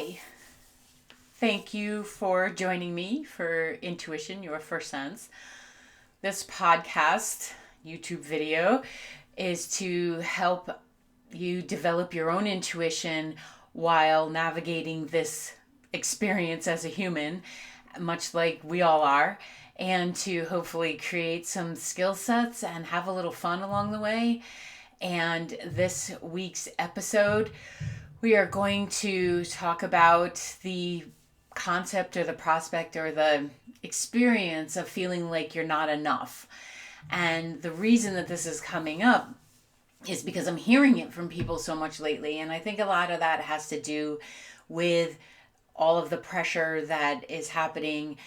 Hi, thank you for joining me for Intuition, Your First Sense. This podcast, YouTube video, is to help you develop your own intuition while navigating this experience as a human, much like we all are, and to hopefully create some skill sets and have a little fun along the way. And this week's episode, we are going to talk about the concept or the prospect or the experience of feeling like you're not enough. And the reason that this is coming up is because I'm hearing it from people so much lately. And I think a lot of that has to do with all of the pressure that is happening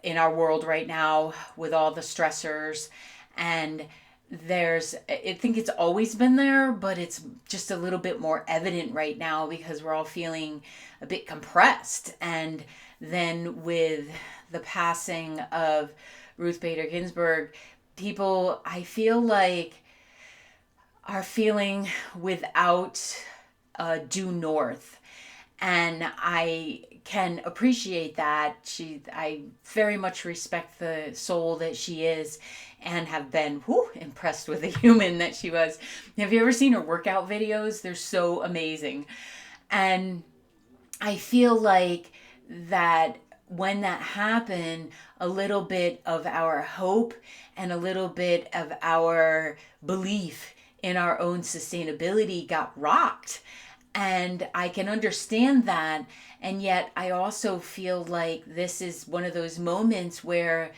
in our world right now with all the stressors. And I think it's always been there, but it's just a little bit more evident right now because we're all feeling a bit compressed. And then with the passing of Ruth Bader Ginsburg, people, I feel like, are feeling without due north. And I can appreciate that. I very much respect the soul that she is and have been impressed with the human that she was. Have you ever seen her workout videos? They're so amazing. And I feel like that when that happened, a little bit of our hope and a little bit of our belief in our own sustainability got rocked. And I can understand that. And yet I also feel like this is one of those moments where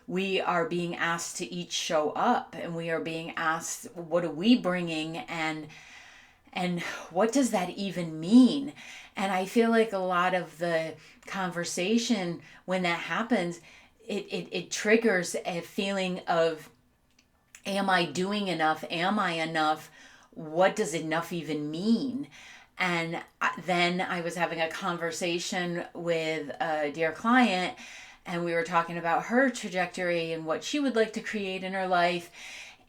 we are being asked to each show up, and we are being asked, what are we bringing, and what does that even mean? And I feel like a lot of the conversation when that happens, it triggers a feeling of, am I doing enough? Am I enough? What does enough even mean? And then I was having a conversation with a dear client, and we were talking about her trajectory and what she would like to create in her life,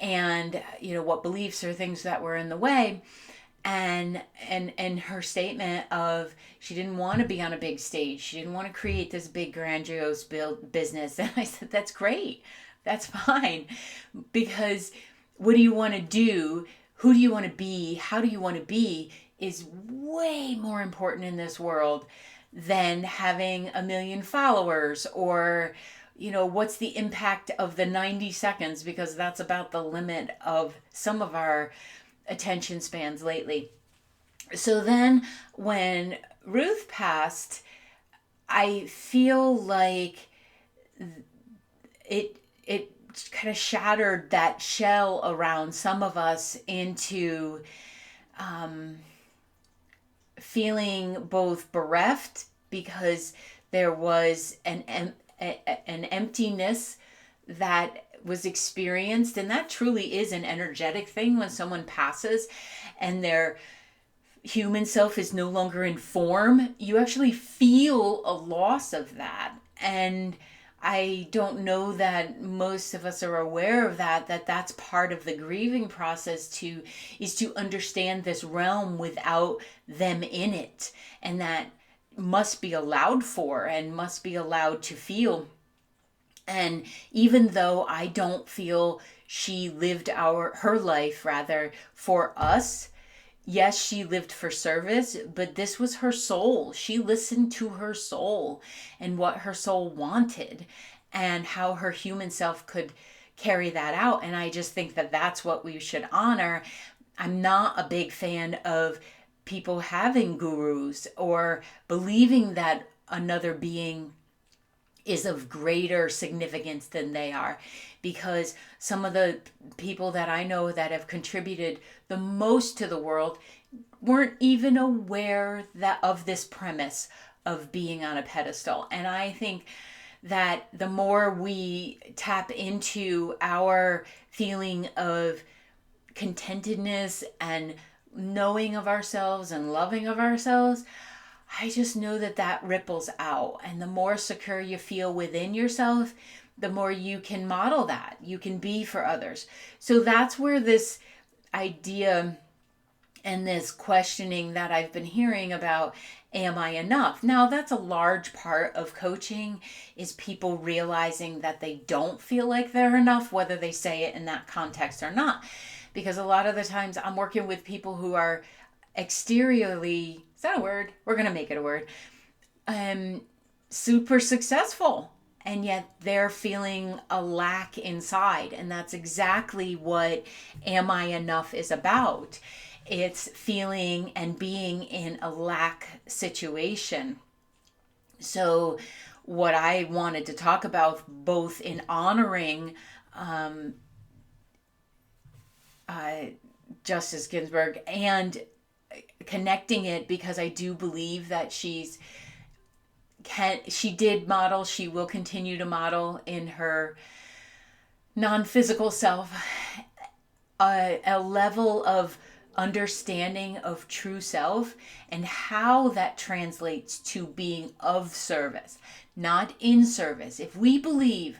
and what beliefs or things that were in the way. And her statement of, she didn't want to be on a big stage, she didn't want to create this big grandiose business. And I said, that's great, that's fine, because what do you want to do, who do you want to be, how do you want to be, is way more important in this world than having 1 million followers, or what's the impact of the 90 seconds, because that's about the limit of some of our attention spans lately. So then when Ruth passed, I feel like it kind of shattered that shell around some of us into feeling both bereft, because there was an emptiness that was experienced, and that truly is an energetic thing when someone passes and their human self is no longer in form. You actually feel a loss of that. And I don't know that most of us are aware of that's part of the grieving process is to understand this realm without them in it. And that must be allowed for and must be allowed to feel. And even though I don't feel she lived her life rather for us, yes, she lived for service, but this was her soul. She listened to her soul and what her soul wanted and how her human self could carry that out. And I just think that that's what we should honor. I'm not a big fan of people having gurus or believing that another being is of greater significance than they are, because some of the people that I know that have contributed the most to the world weren't even aware of this premise of being on a pedestal. And I think that the more we tap into our feeling of contentedness and knowing of ourselves and loving of ourselves, I just know that ripples out. And the more secure you feel within yourself, the more you can model that. You can be for others. So that's where this idea and this questioning that I've been hearing about, am I enough? Now, that's a large part of coaching, is people realizing that they don't feel like they're enough, whether they say it in that context or not. Because a lot of the times I'm working with people who are exteriorly, is that a word? We're going to make it a word. Super successful, and yet they're feeling a lack inside. And that's exactly what Am I Enough is about. It's feeling and being in a lack situation. So, what I wanted to talk about, both in honoring Justice Ginsburg and connecting it, because I do believe that she did model, she will continue to model in her non-physical self a level of understanding of true self and how that translates to being of service, not in service. If we believe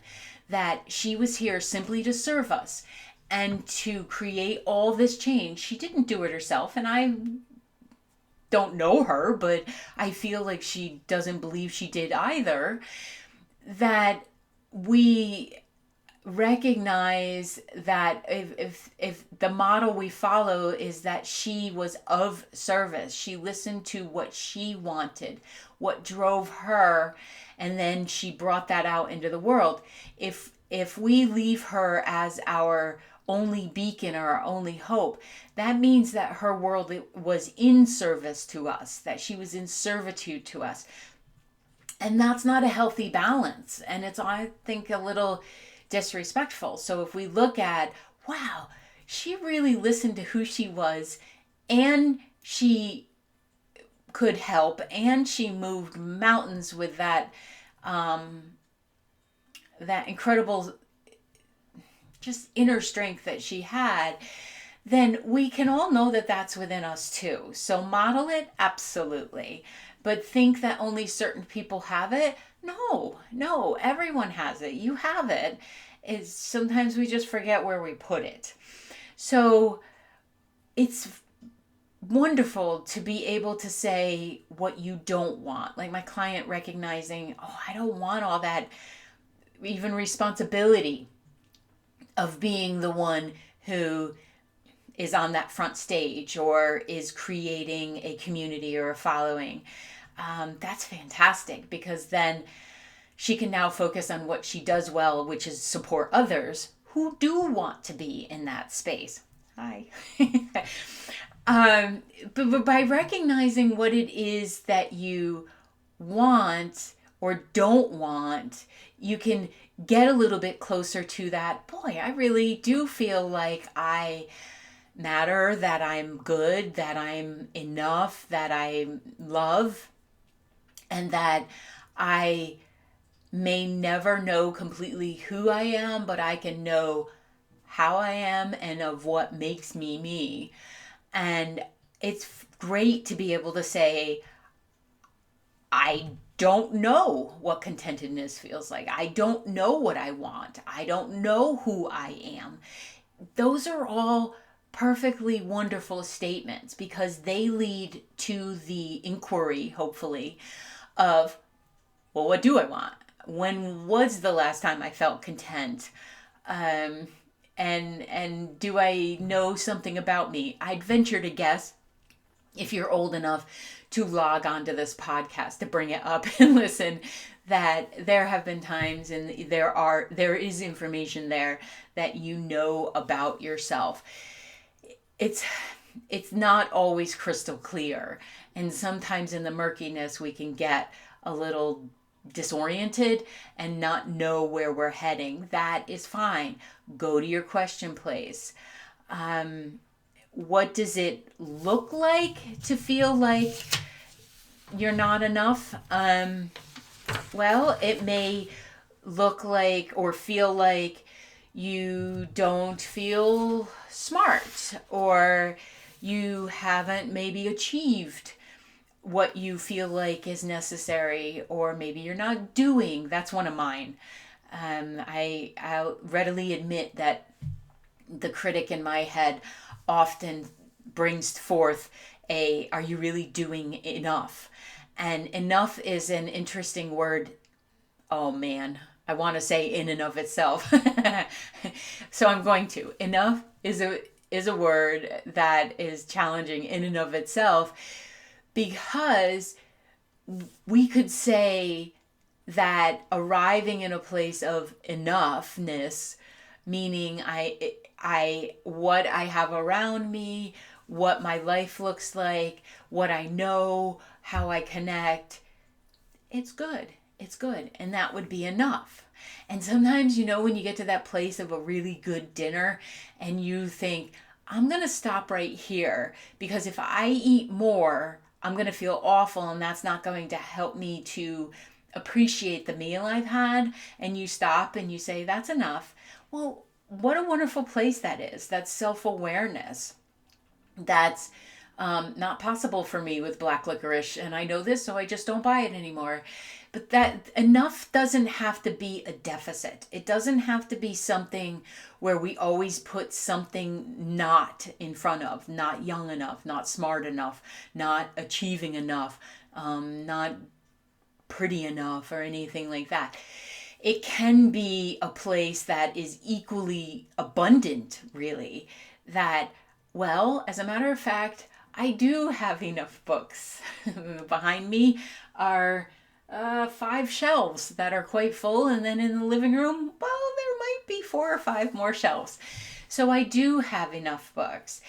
that she was here simply to serve us and to create all this change, she didn't do it herself. And I don't know her, but I feel like she doesn't believe she did either. That we recognize that if the model we follow is that she was of service, she listened to what she wanted, what drove her, and then she brought that out into the world. If we leave her as our only beacon or our only hope, that means that her world was in service to us, that she was in servitude to us. And that's not a healthy balance. And it's, I think, a little disrespectful. So if we look at, wow, she really listened to who she was, and she could help, and she moved mountains with that that incredible just inner strength that she had, then we can all know that that's within us too. So model it, absolutely. But think that only certain people have it? No, everyone has it. You have it. It's sometimes we just forget where we put it. So it's wonderful to be able to say what you don't want. Like my client recognizing, oh, I don't want all that, even responsibility of being the one who is on that front stage or is creating a community or a following. That's fantastic, because then she can now focus on what she does well, which is support others who do want to be in that space. Hi. But by recognizing what it is that you want or don't want, you can get a little bit closer to that. Boy, I really do feel like I matter, that I'm good, that I'm enough, that I love, and that I may never know completely who I am, but I can know how I am and of what makes me me. And it's great to be able to say, I don't know what contentedness feels like. I don't know what I want. I don't know who I am. Those are all perfectly wonderful statements, because they lead to the inquiry, hopefully, of, well, what do I want? When was the last time I felt content? And do I know something about me? I'd venture to guess, if you're old enough to log onto this podcast, to bring it up and listen, that there have been times, and there is information there that you know about yourself. It's not always crystal clear, and sometimes in the murkiness we can get a little disoriented and not know where we're heading. That is fine. Go to your question place. What does it look like to feel like you're not enough? Well, it may look like or feel like you don't feel smart, or you haven't maybe achieved what you feel like is necessary, or maybe you're not doing. That's one of mine. I'll readily admit that the critic in my head often brings forth are you really doing enough? And enough is an interesting word. Oh man, I want to say in and of itself. So I'm going to. Enough is a word that is challenging in and of itself, because we could say that arriving in a place of enoughness, meaning what I have around me, what my life looks like, what I know, how I connect, it's good. It's good. And that would be enough. And sometimes, when you get to that place of a really good dinner and you think, I'm going to stop right here, because if I eat more, I'm going to feel awful, and that's not going to help me to appreciate the meal I've had. And you stop and you say, that's enough. Well, what a wonderful place that is. That's self-awareness. That's not possible for me with black licorice, and I know this, so I just don't buy it anymore. But that enough doesn't have to be a deficit. It doesn't have to be something where we always put something not in front of, not young enough, not smart enough, not achieving enough, not pretty enough, or anything like that. It can be a place that is equally abundant, really, that, well, as a matter of fact, I do have enough books. Behind me are 5 shelves that are quite full, and then in the living room, well, there might be 4 or 5 more shelves. So I do have enough books.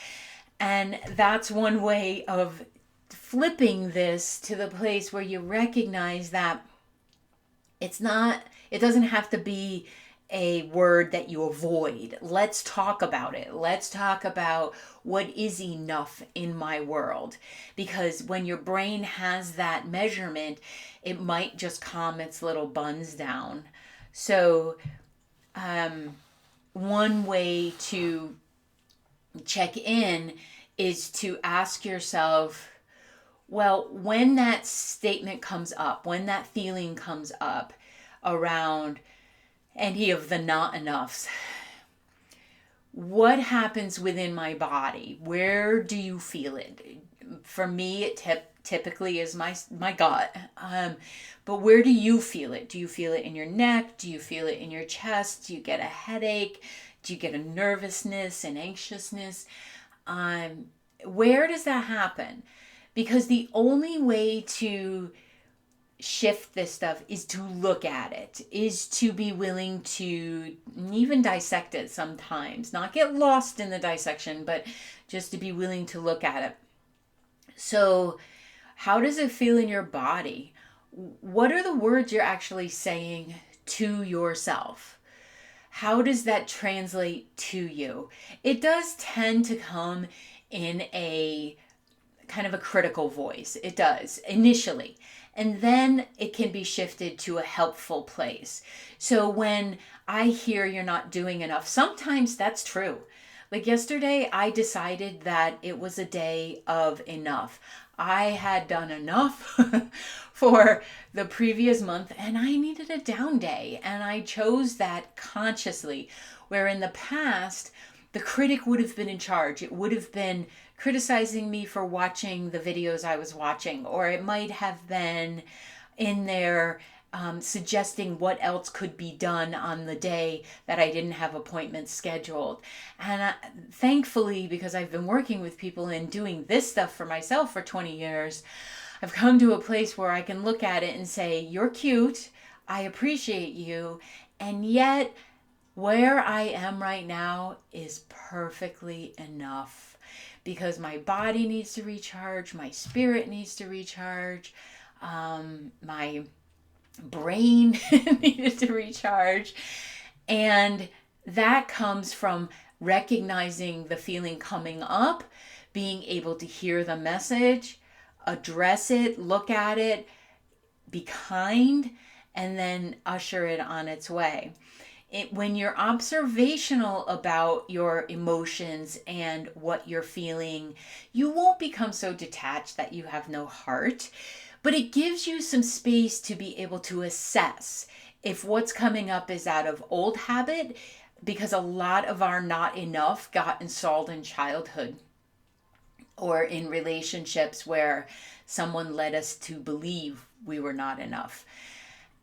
And that's one way of flipping this to the place where you recognize that it doesn't have to be a word that you avoid. Let's talk about it. Let's talk about what is enough in my world. Because when your brain has that measurement, it might just calm its little buns down. So, one way to check in is to ask yourself, well, when that statement comes up, when that feeling comes up around any of the not enoughs, what happens within my body? Where do you feel it? For me, it typically is my gut. But where do you feel it? Do you feel it in your neck? Do you feel it in your chest? Do you get a headache? Do you get a nervousness and anxiousness? Where does that happen? Because the only way to shift this stuff is to look at it, is to be willing to even dissect it sometimes, not get lost in the dissection, but just to be willing to look at it. So how does it feel in your body? What are the words you're actually saying to yourself? How does that translate to you? It does tend to come in a kind of a critical voice. It does initially. And then it can be shifted to a helpful place. So when I hear you're not doing enough, sometimes that's true. Like yesterday, I decided that it was a day of enough. I had done enough for the previous month, and I needed a down day. And I chose that consciously, where in the past, the critic would have been in charge. It would have been criticizing me for watching the videos I was watching, or it might have been in there suggesting what else could be done on the day that I didn't have appointments scheduled. And thankfully, because I've been working with people and doing this stuff for myself for 20 years, I've come to a place where I can look at it and say, you're cute, I appreciate you, and yet where I am right now is perfectly enough, because my body needs to recharge, my spirit needs to recharge, my brain needed to recharge. And that comes from recognizing the feeling coming up, being able to hear the message, address it, look at it, be kind, and then usher it on its way. When you're observational about your emotions and what you're feeling, you won't become so detached that you have no heart, but it gives you some space to be able to assess if what's coming up is out of old habit, because a lot of our not enough got installed in childhood. or in relationships where someone led us to believe we were not enough.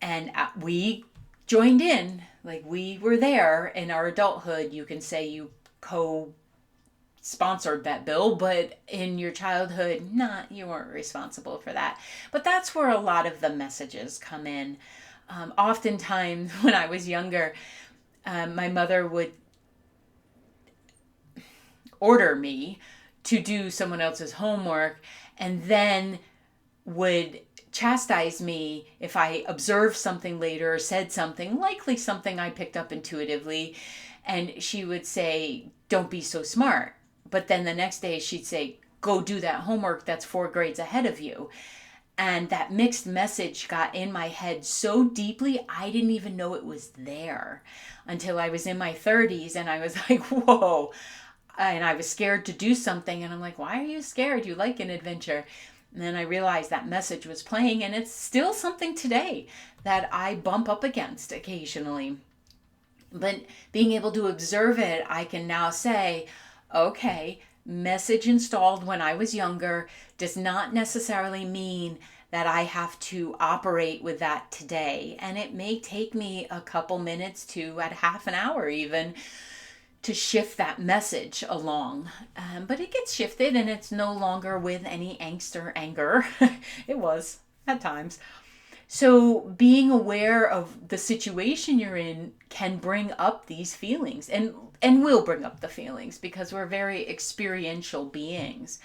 And we joined in, like we were there in our adulthood. You can say you co-sponsored that bill, but in your childhood, you weren't responsible for that. But that's where a lot of the messages come in. Oftentimes, when I was younger, my mother would order me to do someone else's homework and then would chastise me if I observed something later or said something, likely something I picked up intuitively. And she would say, don't be so smart. But then the next day she'd say, go do that homework that's 4 grades ahead of you. And that mixed message got in my head so deeply, I didn't even know it was there until I was in my 30s. And I was like, whoa. And I was scared to do something. And I'm like, why are you scared? You like an adventure. And then I realized that message was playing. And it's still something today that I bump up against occasionally. But being able to observe it, I can now say, okay, message installed when I was younger does not necessarily mean that I have to operate with that today. And it may take me a couple minutes to at half an hour even to shift that message along. But it gets shifted and it's no longer with any angst or anger. It was at times. So being aware of the situation you're in can bring up these feelings and will bring up the feelings because we're very experiential beings.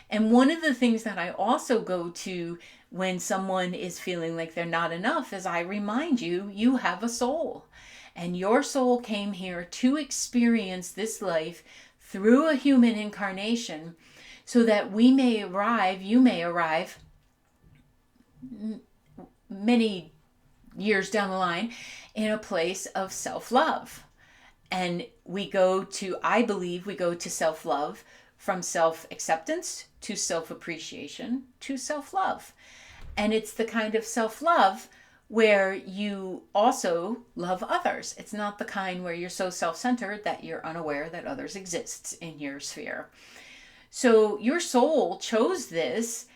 And one of the things that I also go to when someone is feeling like they're not enough is I remind you, you have a soul. And your soul came here to experience this life through a human incarnation so that you may arrive many years down the line in a place of self-love. And I believe we go to self-love from self-acceptance to self-appreciation to self-love. And it's the kind of self-love where you also love others. It's not the kind where you're so self-centered that you're unaware that others exist in your sphere. So your soul chose this,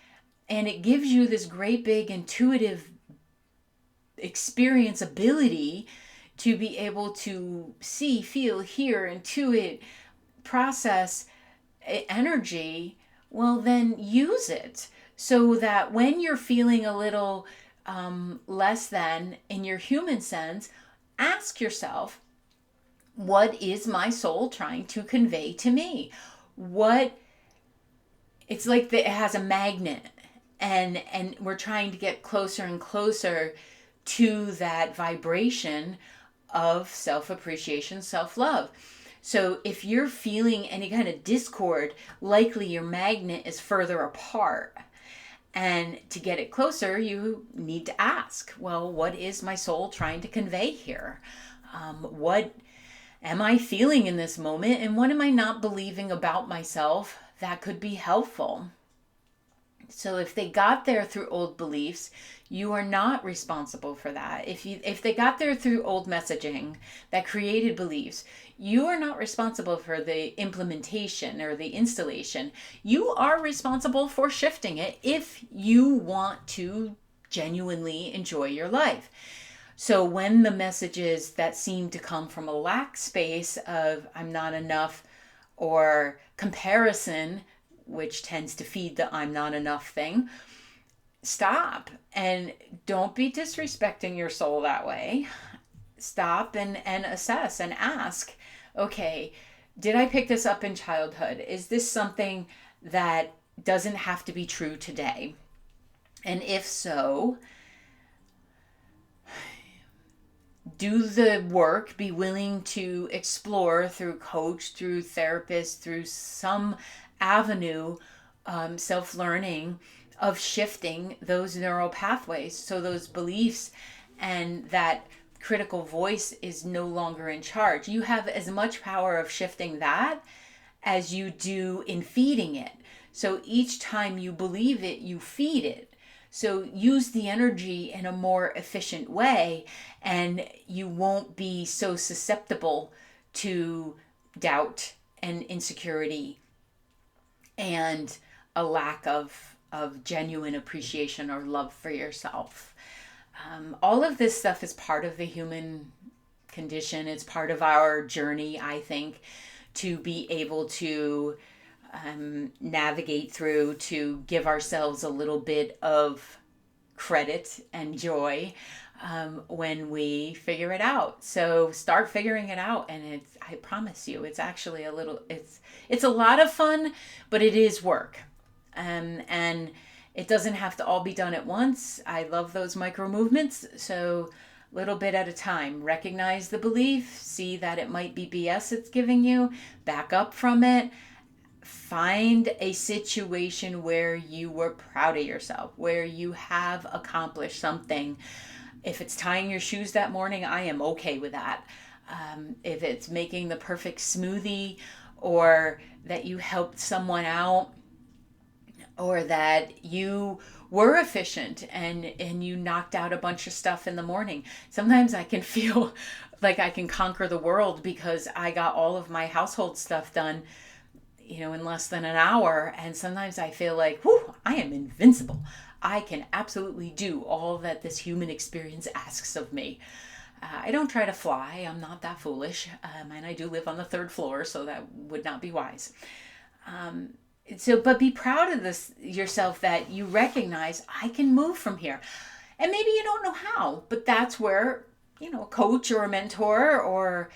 and it gives you this great big intuitive experience ability to be able to see, feel, hear, intuit, process energy. Well, then use it so that when you're feeling a little less than in your human sense, ask yourself, what is my soul trying to convey to me? It's like it has a magnet, and we're trying to get closer and closer to that vibration of self-appreciation, self-love. So if you're feeling any kind of discord, likely your magnet is further apart. And to get it closer, you need to ask, well, what is my soul trying to convey here? What am I feeling in this moment? And what am I not believing about myself that could be helpful? So if they got there through old beliefs, you are not responsible for that. If they got there through old messaging that created beliefs, you are not responsible for the implementation or the installation. You are responsible for shifting it if you want to genuinely enjoy your life. So when the messages that seem to come from a lack space of I'm not enough or comparison, which tends to feed the I'm not enough thing, stop and don't be disrespecting your soul that way. Stop and assess and ask, okay, did I pick this up in childhood? Is this something that doesn't have to be true today? And if so, do the work, be willing to explore through coach, through therapist, through some avenue, self-learning of shifting those neural pathways so those beliefs and that critical voice is no longer in charge. You have as much power of shifting that as you do in feeding it. So each time you believe it, you feed it. So use the energy in a more efficient way and you won't be so susceptible to doubt and insecurity and a lack of genuine appreciation or love for yourself. All of this stuff is part of the human condition. It's part of our journey, I think, to be able to navigate through, to give ourselves a little bit of credit and joy when we figure it out. So start figuring it out, and I promise you, it's actually it's a lot of fun, but it is work. And it doesn't have to all be done at once. I love those micro movements. So little bit at a time, recognize the belief, see that it might be BS it's giving you, back up from it, find a situation where you were proud of yourself, where you have accomplished something. If it's tying your shoes that morning, I am okay with that. If it's making the perfect smoothie, or that you helped someone out, or that you were efficient and you knocked out a bunch of stuff in the morning. Sometimes I can feel like I can conquer the world because I got all of my household stuff done, in less than an hour. And sometimes I feel like, whew, I am invincible. I can absolutely do all that this human experience asks of me. I don't try to fly. I'm not that foolish. And I do live on the third floor, so that would not be wise. But be proud of this yourself, that you recognize, I can move from here. And maybe you don't know how, but that's where, a coach or a mentor or,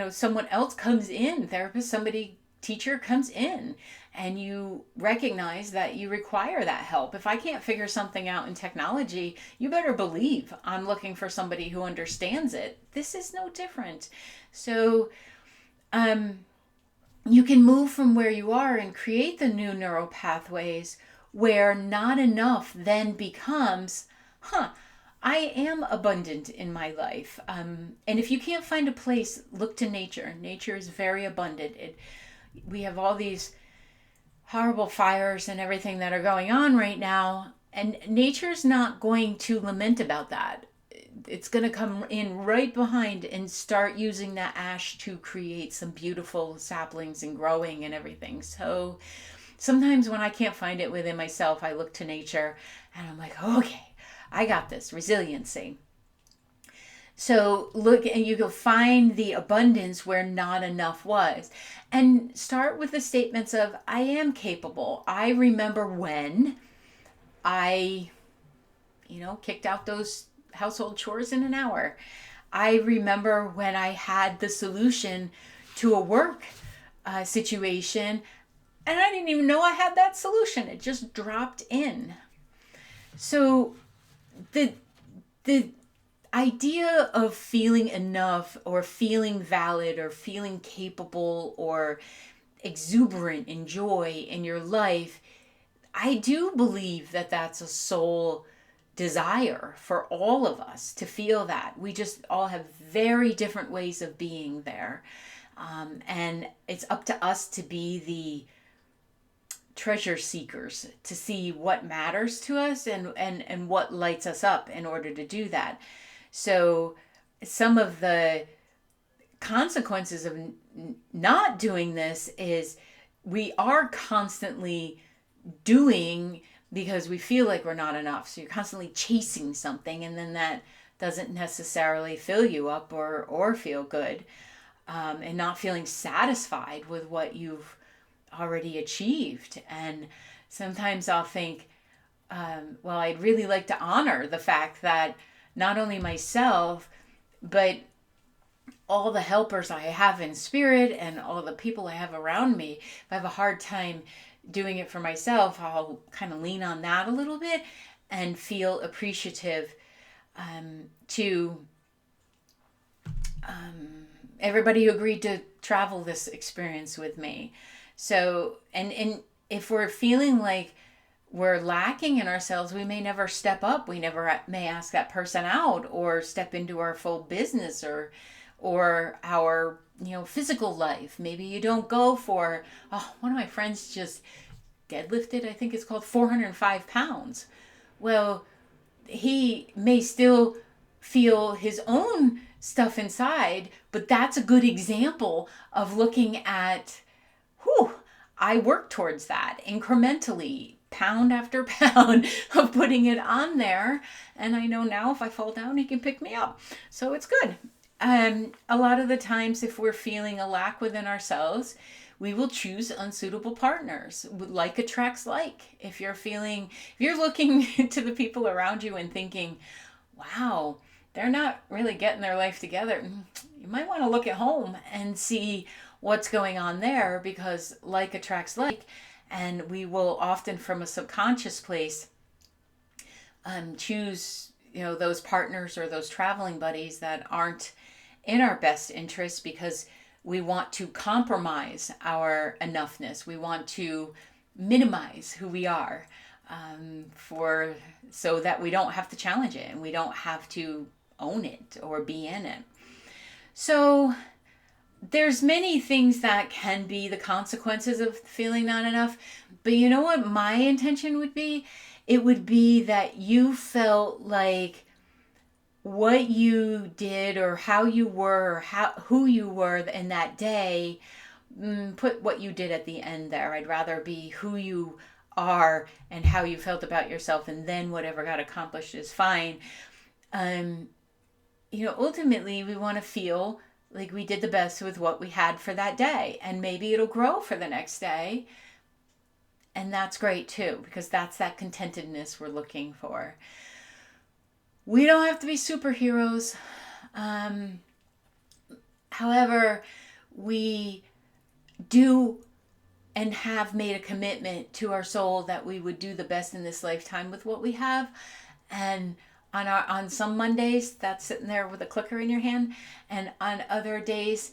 someone else comes in, therapist, somebody, teacher comes in, and you recognize that you require that help. If I can't figure something out in technology, you better believe I'm looking for somebody who understands it. This is no different. So, you can move from where you are and create the new neural pathways where not enough then becomes, I am abundant in my life. And if you can't find a place, look to nature. Nature is very abundant. We have all these horrible fires and everything that are going on right now, and nature's not going to lament about that. It's going to come in right behind and start using that ash to create some beautiful saplings and growing and everything. So sometimes when I can't find it within myself, I look to nature and I'm like, okay, I got this. Resiliency. So look, and you go find the abundance where not enough was. And start with the statements of, I am capable. I remember when I, kicked out those household chores in an hour. I remember when I had the solution to a work situation, and I didn't even know I had that solution. It just dropped in. So the idea of feeling enough or feeling valid or feeling capable or exuberant in joy in your life, I do believe that that's a soul desire for all of us to feel that. We just all have very different ways of being there. And it's up to us to be the treasure seekers, to see what matters to us and what lights us up in order to do that. So some of the consequences of not doing this is we are constantly doing because we feel like we're not enough. So you're constantly chasing something, and then that doesn't necessarily fill you up or feel good, and not feeling satisfied with what you've already achieved. And sometimes I'll think, well, I'd really like to honor the fact that not only myself, but all the helpers I have in spirit and all the people I have around me. If I have a hard time doing it for myself, I'll kind of lean on that a little bit and feel appreciative to everybody who agreed to travel this experience with me. So, and if we're feeling like we're lacking in ourselves, we may never step up. We never may ask that person out or step into our full business or our physical life. Maybe you don't go for, one of my friends just deadlifted, I think it's called 405 pounds. Well, he may still feel his own stuff inside, but that's a good example of looking at, I work towards that incrementally, pound after pound of putting it on there. And I know now if I fall down, he can pick me up. So it's good. A lot of the times, if we're feeling a lack within ourselves, we will choose unsuitable partners. Like attracts like. If you're looking to the people around you and thinking, wow, they're not really getting their life together, you might want to look at home and see what's going on there, because like attracts like. And we will often, from a subconscious place, choose those partners or those traveling buddies that aren't in our best interest, because we want to compromise our enoughness. We want to minimize who we are, for so that we don't have to challenge it and we don't have to own it or be in it. So there's many things that can be the consequences of feeling not enough. But you know what my intention would be? It would be that you felt like what you did or how you were, or who you were in that day. Put what you did at the end there. I'd rather be who you are and how you felt about yourself, and then whatever got accomplished is fine. Ultimately we want to feel like we did the best with what we had for that day, and maybe it'll grow for the next day. And that's great too, because that's that contentedness we're looking for. We don't have to be superheroes. However, we do and have made a commitment to our soul that we would do the best in this lifetime with what we have. And on some Mondays, that's sitting there with a clicker in your hand. And on other days,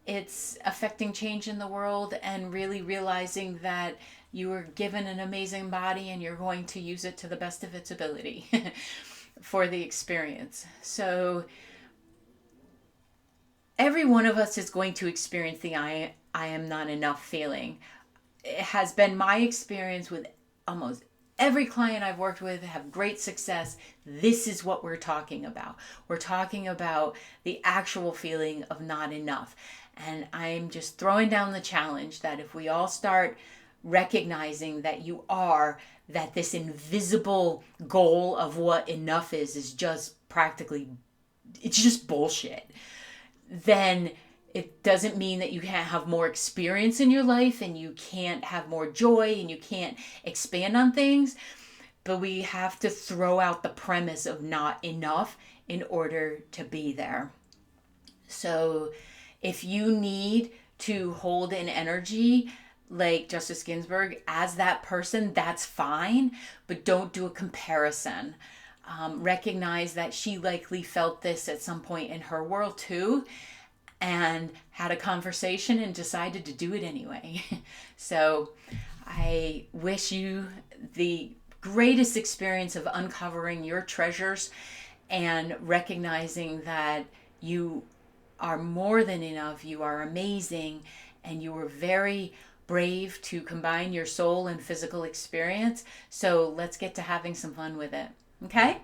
it's affecting change in the world and really realizing that you were given an amazing body and you're going to use it to the best of its ability for the experience. So every one of us is going to experience the I am not enough feeling. It has been my experience with almost every client I've worked with, have great success. This is what we're talking about. We're talking about the actual feeling of not enough. And I'm just throwing down the challenge that if we all start recognizing that that this invisible goal of what enough is just practically, it's just bullshit, then it doesn't mean that you can't have more experience in your life and you can't have more joy and you can't expand on things. But we have to throw out the premise of not enough in order to be there. So if you need to hold an energy like Justice Ginsburg as that person, that's fine, but don't do a comparison. Recognize that she likely felt this at some point in her world too, and had a conversation and decided to do it anyway. So I wish you the greatest experience of uncovering your treasures and recognizing that you are more than enough, you are amazing, and you were very brave to combine your soul and physical experience. So let's get to having some fun with it. Okay?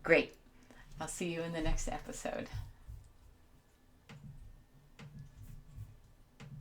Great. I'll see you in the next episode.